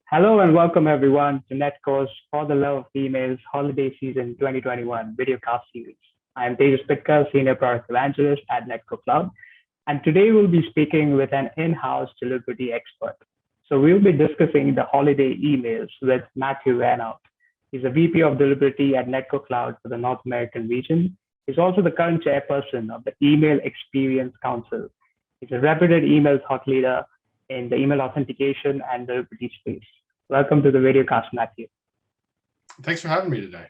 Hello and welcome everyone to Netcore's For the Love of Emails Holiday Season 2021 videocast series. I am Tejas Pitkar, Senior Product Evangelist at Netcore Cloud, and today we'll be speaking with an in-house deliverability expert. So we'll be discussing the holiday emails with Matthew Vernhout. He's a VP of Deliverability at Netcore Cloud for the North American region. He's also the current chairperson of the Email Experience Council. He's a reputed email thought leader in the email authentication and deliverability space. Welcome to the videocast, Matthew. Thanks for having me today.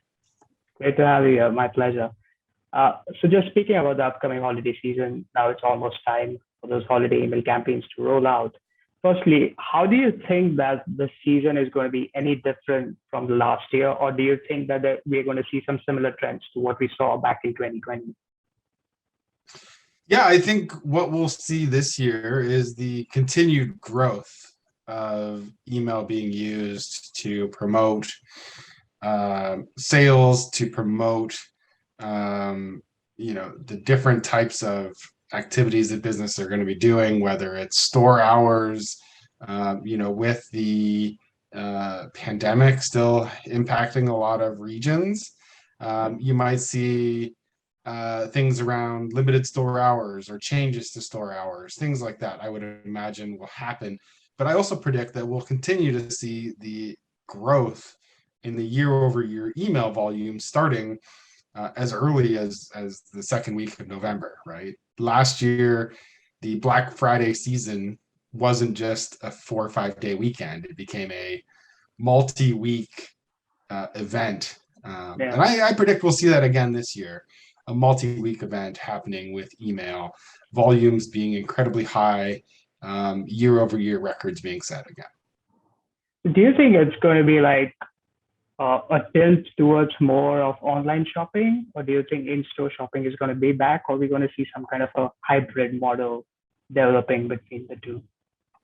Great to have you here. My pleasure. So just speaking about the upcoming holiday season, now it's almost time for those holiday email campaigns to roll out. Firstly, how do you think that the season is going to be any different from the last year, or do you think that we're going to see some similar trends to what we saw back in 2020? Yeah, I think what we'll see this year is the continued growth of email being used to promote sales, to promote the different types of activities that business are going to be doing, whether it's store hours, with the pandemic still impacting a lot of regions. You might see things around limited store hours or changes to store hours, things like that, I would imagine will happen. But I also predict that we'll continue to see the growth in the year-over-year email volume starting as early as the second week of November, right? Last year, the Black Friday season wasn't just a 4 or 5 day weekend. It became a multi-week event. And I predict we'll see that again this year, a multi-week event happening with email, volumes being incredibly high, year-over-year records being set again. Do you think it's going to be like a tilt towards more of online shopping, or do you think in-store shopping is going to be back, or are we going to see some kind of a hybrid model developing between the two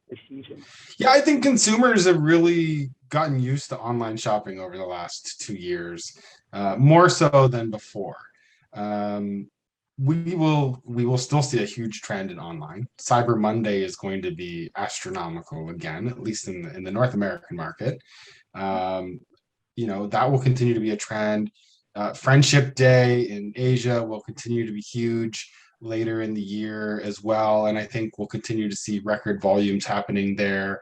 this season? Yeah, I think consumers have really gotten used to online shopping over the last 2 years, more so than before. We will still see a huge trend in online. Cyber Monday is going to be astronomical again, at least in the North American market. That will continue to be a trend. Friendship Day in Asia will continue to be huge later in the year as well, and I think we'll continue to see record volumes happening there.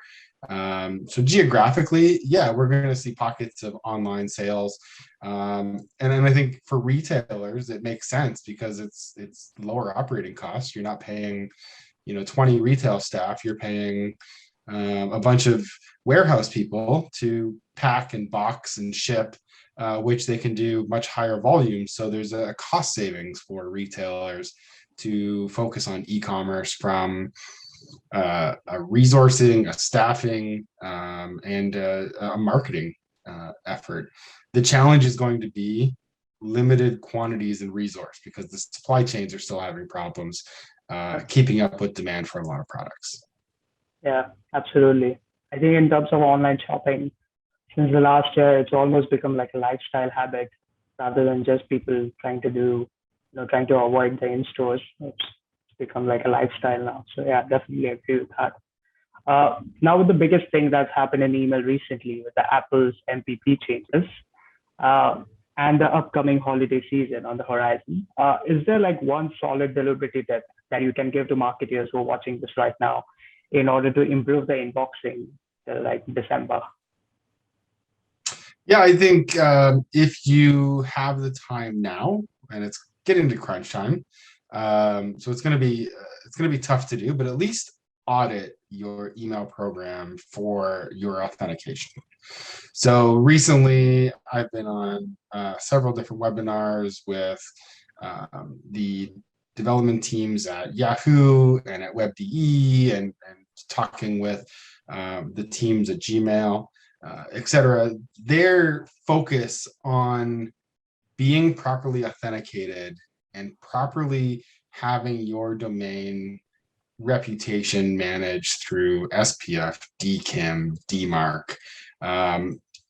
So geographically, yeah, we're going to see pockets of online sales. And then I think for retailers, it makes sense because it's lower operating costs. You're not paying, 20 retail staff. You're paying a bunch of warehouse people to pack and box and ship, which they can do much higher volumes. So there's a cost savings for retailers to focus on e-commerce from a resourcing, a staffing, and a marketing effort. The challenge is going to be limited quantities and resource because the supply chains are still having problems keeping up with demand for a lot of products. Yeah, absolutely. I think in terms of online shopping, since the last year, it's almost become like a lifestyle habit rather than just people trying to avoid the in-stores. It's become like a lifestyle now. So yeah, definitely agree with that. Now with the biggest thing that's happened in email recently with the Apple's MPP changes and the upcoming holiday season on the horizon, is there like one solid deliverability tip that you can give to marketers who are watching this right now in order to improve the inboxing till like December? Yeah, I think if you have the time now, and it's getting to crunch time, so it's going to be tough to do, but at least audit your email program for your authentication. So recently, I've been on several different webinars with the development teams at Yahoo and at WebDE, and talking with the teams at Gmail, etc. Their focus on being properly authenticated and properly having your domain reputation managed through SPF, DKIM, DMARC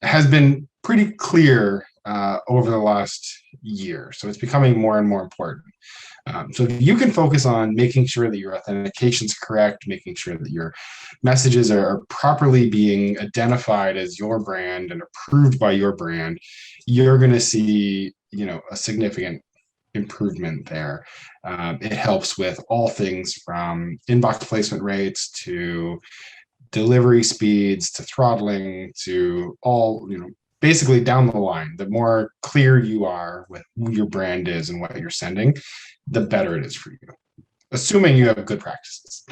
has been pretty clear over the last year. So it's becoming more and more important. So if you can focus on making sure that your authentication is correct, making sure that your messages are properly being identified as your brand and approved by your brand, you're going to see, a significant improvement there. It helps with all things from inbox placement rates to delivery speeds to throttling to all, basically down the line. The more clear you are with who your brand is and what you're sending, the better it is for you, assuming you have good practices.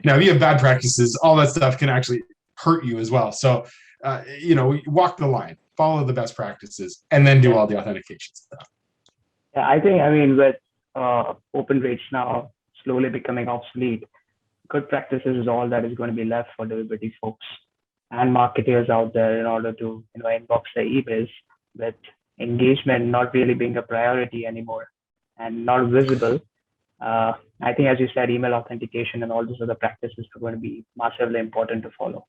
Now, if you have bad practices, all that stuff can actually hurt you as well. So, walk the line, follow the best practices, and then do Yeah. all the authentication stuff. Yeah, I think, I mean, with open rates now slowly becoming obsolete, good practices is all that is going to be left for delivery folks and marketers out there in order to, inbox their emails with engagement not really being a priority anymore and not visible. I think, as you said, email authentication and all these other practices are going to be massively important to follow.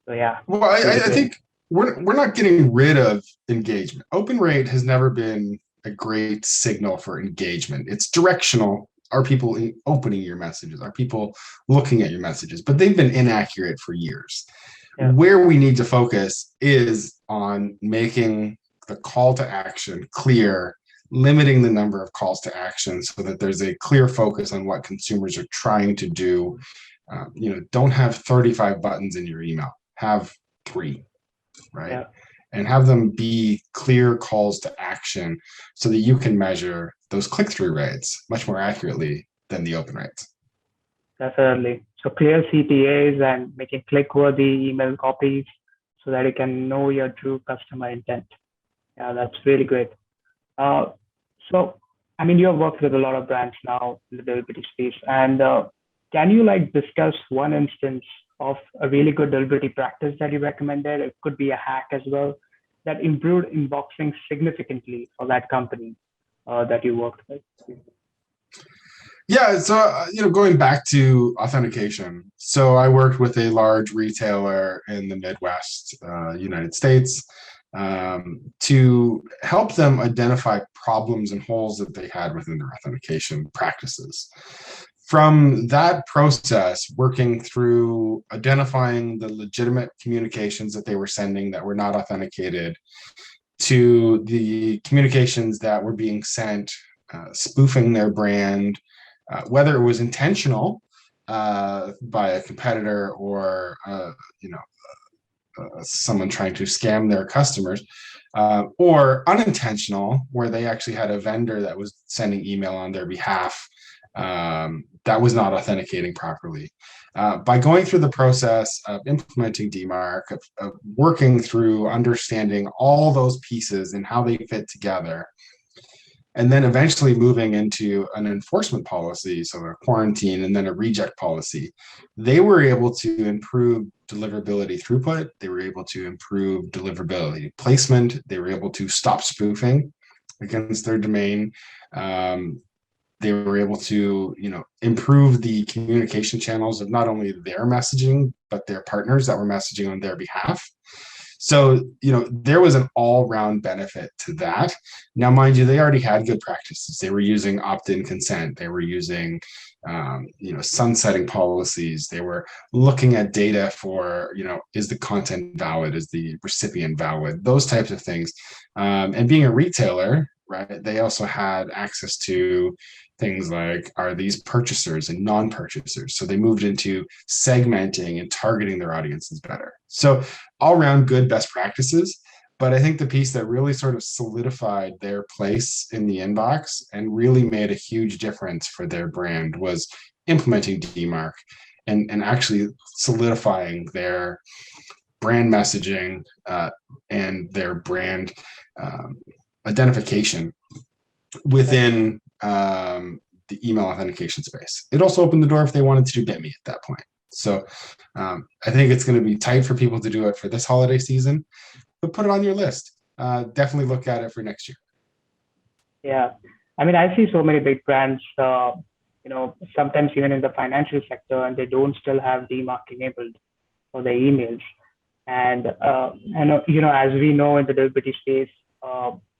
So yeah, Well, really I great. think we're not getting rid of engagement. Open rate has never been a great signal for engagement. It's directional. Are people opening your messages? Are people looking at your messages? But they've been inaccurate for years. Yeah, Where we need to focus is on making the call to action clear, limiting the number of calls to action so that there's a clear focus on what consumers are trying to do. Don't have 35 buttons in your email, have 3, right? yeah, And have them be clear calls to action so that you can measure those click-through rates much more accurately than the open rates. definitely. So clear CTAs and making click-worthy email copies so that you can know your true customer intent. Yeah, that's really great. Uh, so, I mean, you have worked with a lot of brands now in the delivery space, and can you like discuss one instance of a really good delivery practice that you recommended? It could be a hack as well that improved inboxing significantly for that company that you worked with. Yeah, so going back to authentication. So I worked with a large retailer in the Midwest, United States, to help them identify problems and holes that they had within their authentication practices. From that process, working through identifying the legitimate communications that they were sending that were not authenticated, to the communications that were being sent, spoofing their brand, whether it was intentional by a competitor or someone trying to scam their customers, or unintentional, where they actually had a vendor that was sending email on their behalf that was not authenticating properly. By going through the process of implementing DMARC, of working through understanding all those pieces and how they fit together, and then eventually moving into an enforcement policy, so a quarantine and then a reject policy, they were able to improve deliverability throughput. They were able to improve deliverability placement. They were able to stop spoofing against their domain. They were able to, improve the communication channels of not only their messaging, but their partners that were messaging on their behalf. So, there was an all-round benefit to that. Now, mind you, they already had good practices. They were using opt-in consent. They were using, sunsetting policies. They were looking at data for, is the content valid? Is the recipient valid? Those types of things. And being a retailer, right, they also had access to things like, are these purchasers and non-purchasers? So they moved into segmenting and targeting their audiences better. So all around good best practices. But I think the piece that really sort of solidified their place in the inbox and really made a huge difference for their brand was implementing DMARC and actually solidifying their brand messaging and their brand identification within the email authentication space. It also opened the door if they wanted to do BitMe at that point. So I think it's going to be tight for people to do it for this holiday season, but put it on your list. Definitely look at it for next year. Yeah, I mean, I see so many big brands, sometimes even in the financial sector, and they don't still have DMARC enabled for their emails. And as we know in the delivery space,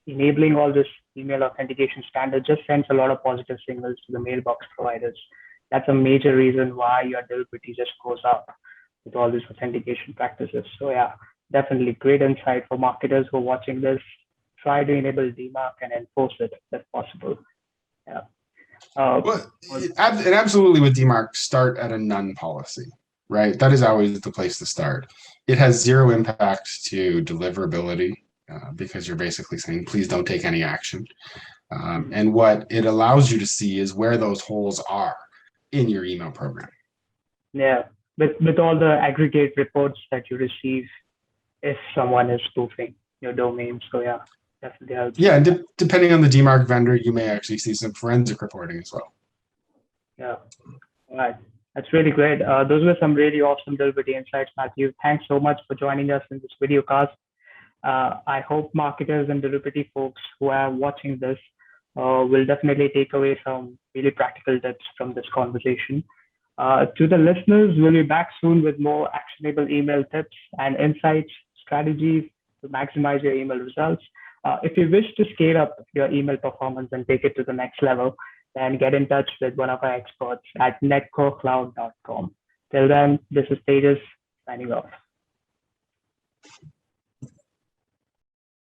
enabling all this email authentication standard just sends a lot of positive signals to the mailbox providers. That's a major reason why your deliverability just goes up with all these authentication practices. So yeah, definitely great insight for marketers who are watching this. Try to enable DMARC and enforce it if possible. Yeah. Well, it absolutely with DMARC, start at a none policy, right? That is always the place to start. It has zero impact to deliverability because you're basically saying, please don't take any action. And what it allows you to see is where those holes are in your email program. Yeah, with all the aggregate reports that you receive if someone is spoofing your domain. So yeah, definitely helps. Yeah, and depending on the DMARC vendor, you may actually see some forensic reporting as well. Yeah, all right. That's really great. Those were some really awesome delivery insights, Matthew. Thanks so much for joining us in this video cast. I hope marketers and delivery folks who are watching this will definitely take away some really practical tips from this conversation. To the listeners, we'll be back soon with more actionable email tips and insights, strategies to maximize your email results. If you wish to scale up your email performance and take it to the next level, then get in touch with one of our experts at netcorecloud.com. Till then, this is Tejas signing off.